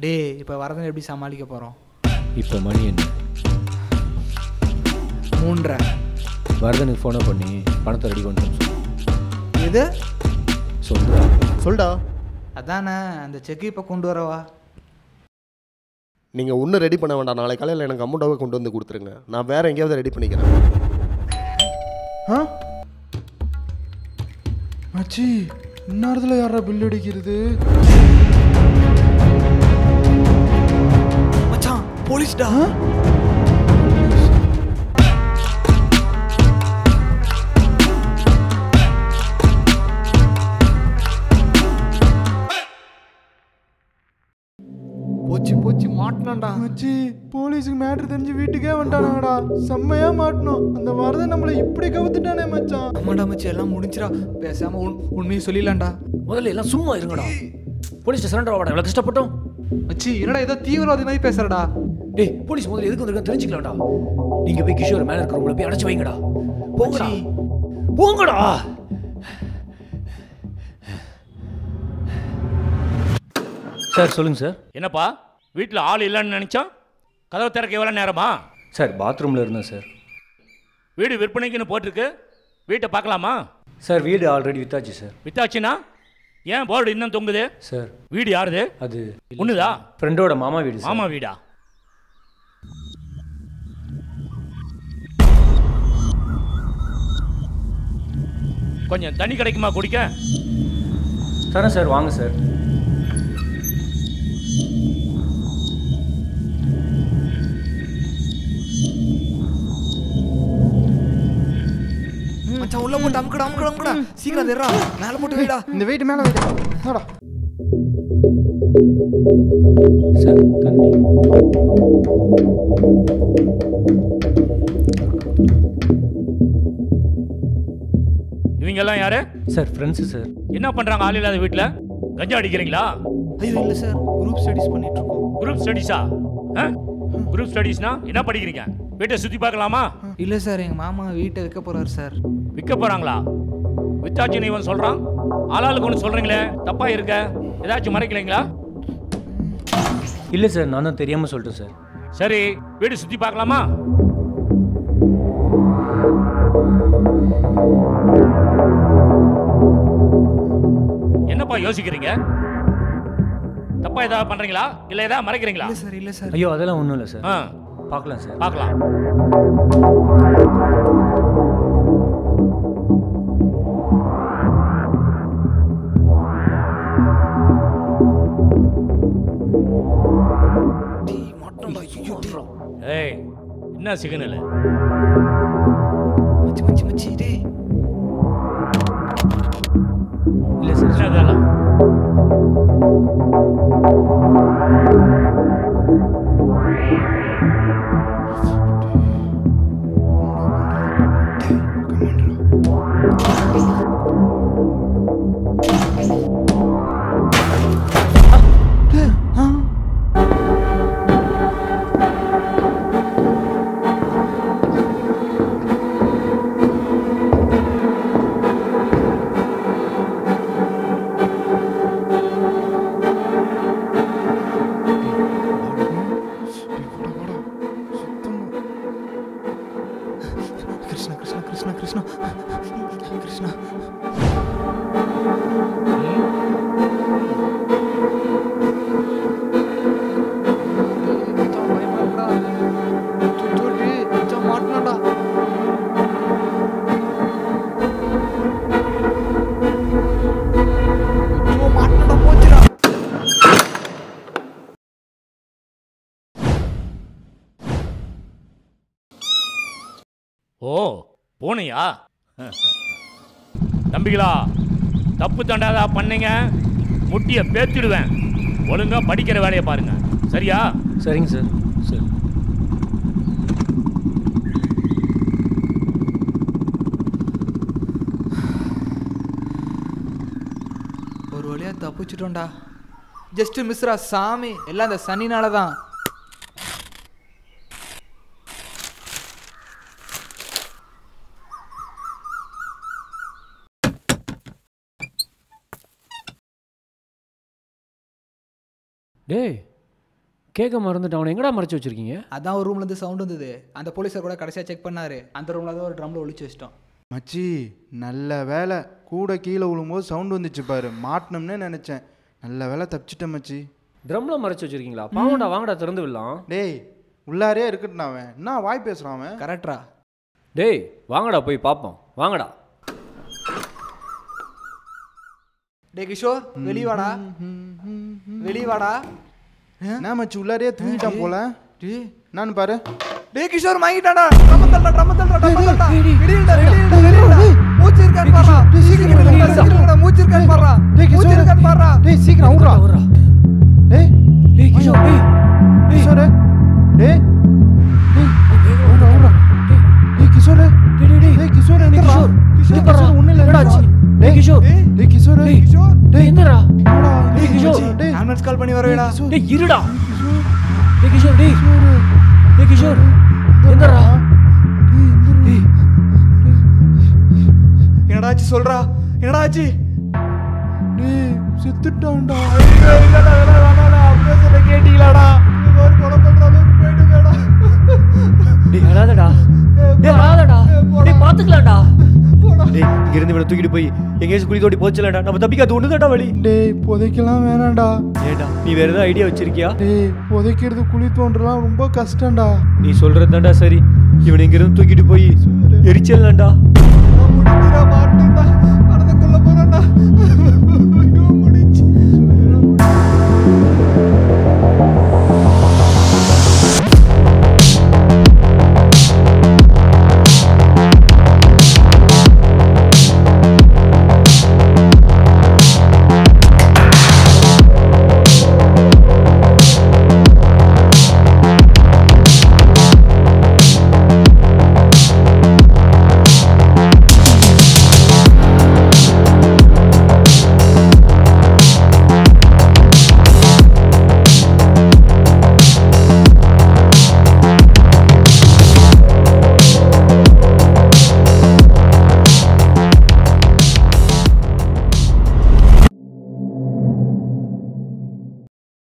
டேய் இப்போ வரதன் எப்படி சமாளிக்க போகிறோம்? இப்போ மணி என்ன? 3:30. வரதனுக்கு ஃபோனை பண்ணி பணத்தை ரெடி பண்ணிட்டோம். எது சொல்டா. அதானே அந்த செக்கு இப்போ கொண்டு வரவா? நீங்கள் ஒன்றும் ரெடி பண்ண வேண்டாம். நாளை காலையில் எனக்கு அமௌண்ட்டாகவே கொண்டு வந்து கொடுத்துருங்க. நான் வேறு எங்கேயாவது ரெடி பண்ணிக்கிறேன். மச்சி இந்நேரத்தில் யாரா பில் அடிக்கிறது? மச்சான் போலீஸ்டா. போச்சு மாட்டினான்டா. மச்சி போலீஸுக்கு மேட்ரு தெரிஞ்சு வீட்டுக்கே வந்துட்டானாங்கடா. செம்மையா மாட்டணும். அந்த வரதை நம்மளை இப்படி கவுத்துட்டானே மச்சான். ஆமாடா மச்சி எல்லாம் முடிஞ்சிடா. பேசாம உண்மையை சொல்லிடலாம்டா. முதல்ல எல்லாம் சும்மா இருங்கடா. போலீஸ் சரண்டர் ஆவாடா. எவ்வளோ கஷ்டப்பட்டோம் மச்சி. என்னடா ஏதோ தீவிரவாதி மாதிரி பேசுறடா. டேய் போலீஸ் முதல்ல எதுக்கு வந்திருக்கான்னு தெரிஞ்சுக்கலாம்டா. நீங்க போய் கிஷோர் மேல இருக்கிற உங்களை போய் அடைச்சு வைங்கடா. போங்கடா போங்கடா. சார் சொல்லுங்க சார். என்னப்பா வீட்டில் ஆள் இல்லைன்னு நினச்சோம். கதவை திறக்க எவ்வளோ நேரமா? சார் பாத்ரூமில் இருந்தேன் சார். வீடு விற்பனைக்குன்னு போட்டிருக்கு. வீட்டை பார்க்கலாமா? சார் வீடு ஆல்ரெடி வித்தாச்சு சார். வித்தாச்சுன்னா ஏன் போர்டு இன்னும் தொங்குது? சார் வீடு யாருது? அது ஒண்ணுதா? ஃப்ரெண்டோட மாமா வீடு. மாமா வீடா? கொஞ்சம் தண்ணி கிடைக்குமா குடிக்க? தரேன் சார், வாங்க சார். மச்சான் உள்ள போட்டு அமுக்கடா. சீக்கிரம் தெரா. மேல போட்டு வைடா. இந்த வெயிட் மேலே வைடா. சார் தண்ணி. இவங்க எல்லாம் யாரு? Sir friends sir. என்ன பண்றாங்க ஆள் இல்லாத வீட்டில்? கஞ்சா அடிக்கிறீங்களா? ஐயோ இல்லை சார், குரூப் ஸ்டடீஸ் பண்ணிட்டு இருக்கோம். குரூப் ஸ்டடீஸா? குரூப் ஸ்டடீஸ்னா என்ன படிக்கிறீங்க? வீட்டை சுற்றி பார்க்கலாமா? இல்லை சார், எங்கள் மாமா வீட்டை விற்க போகிறாரு சார். விற்க போகிறாங்களா? வித்தாச்சுன்னு இவன் சொல்கிறான். ஆளாளுக்கு ஒன்று சொல்கிறீங்களே, தப்பா இருக்க. ஏதாச்சும் மறைக்கலைங்களா? இல்லை சார், நான் தான் தெரியாமல் சொல்லிட்டேன் சார். சரி, வீடு சுற்றி பார்க்கலாமா? என்னப்பா யோசிக்கிறீங்க? தப்பா ஏதாவது பண்றீங்களா இல்ல ஏதாவது மறைக்கிறீங்களா? இல்லை சார், இல்லை சார். ஐயோ அதெல்லாம் ஒன்றும் இல்லை சார். பார்க்கலாம் சார், பார்க்கலாம். ஏய் என்ன சிக்னல்? மச்சி டேய். இல்லை சார். அதெல்லாம் கிருஷ்ணா. ஓ போனியா? தம்பிகளா, தப்பு தண்டாதா பண்ணீங்க, முட்டியை பேத்திடுவேன். ஒழுங்கா படிக்கிற வேலையை பாருங்க, சரியா? சரிங்க சார். சரி. ஒரு வழியா தப்பிச்சிட்டோம்டா. ஜஸ்ட் மிஸ்ரா சாமி, எல்லாம் அந்த சனினால தான். டேய் கேட்க மறந்துட்டு அவனை எங்கடா மறைச்சு வச்சிருக்கீங்க? அதான் ஒரு ரூம்லேருந்து சவுண்ட் வந்தது. அந்த போலீஸர் கூட கடைசியாக செக் பண்ணாரு. அந்த ரூமில் தான் ஒரு ட்ரம்ல ஒளிச்சு வச்சிட்டோம். மச்சி நல்ல வேலை, கூட கீழே விழும்போது சவுண்ட் வந்துச்சு பாரு, மாட்டினோம்னே நினச்சேன். நல்ல வேலை தப்பிச்சிட்டேன் மச்சி. ட்ரம்ல மறைச்சு வச்சிருக்கீங்களா? பாவண்டா, வாங்கடா திறந்து விடலாம். டேய் உள்ளாரே இருக்கட்டும், அவன் என்ன வாய் பேசுகிறான் அவன். கரெக்டா? டேய் வாங்கடா போய் பார்ப்போம், வாங்கடா. டே கிஷோர், வெளிவாடா வெளிவாடா. என்ன மச்சி உள்ளாரே தூங்கிட்டான் போல. நான் பாரு. டே கிஷோர் வாங்கிட்டாடா. மூச்சு இருக்கான்னு பாறா. சீக்கிரம் மூச்சு இருக்கான்னு பாறா. மூச்சு இருக்கான்னு பாறா. டேய் சீக்கிரம் அவுறா. டேய் டேய் கிஷோர், டேய் கிஷோர், டேய் அவுறா. டேய் கிஷோர், டேய் கிஷோர், கிஷோர் கிஷோர் ஒண்ணு இல்ல. என்னடா? டேய் கிஷோர், டேய் கிஷோர், கிஷோர், டேய் என்னடா? டேய் கிஷோர், டேய் ஆம்புலன்ஸ் கால் பண்ணி வரவேடா. டேய் இருடா. டேய் கிஷோர், டேய் டேய் கிஷோர் என்னடா? டேய் என்னடா ஆச்சு சொல்றா, என்னடா ஆச்சு? டேய் செத்துட்டான்டா. கேட்டீங்களாடா? கொலை பண்ற அளவுக்கு போயிடுவேடா. டேய் அழாதடா, டேய் அழாதடா, டேய் பாத்துக்கலாம்டா. டேய் இங்க இருந்து இவனை தூக்கிட்டு போய் எங்கேயாச்சும் குழி தோண்டி போச்சலடா, நம்ம தப்பிக்க ஒண்ணுதான்டா வழி. டேய் புதைக்கலாம் வேணாம்டா. ஏடா நீ வேற ஏதாவது ஐடியா வச்சிருக்கியா? டேய் புதைக்கிறது குழி தோன்றலாம் ரொம்ப கஷ்டம்டா. நீ சொல்றதுதான்டா சரி. இவனை இங்க இருந்து தூக்கிட்டு போய் எரிச்சல்டாா. மாட்டேன்டா, மனதுக்குள்ள போறேன்டா.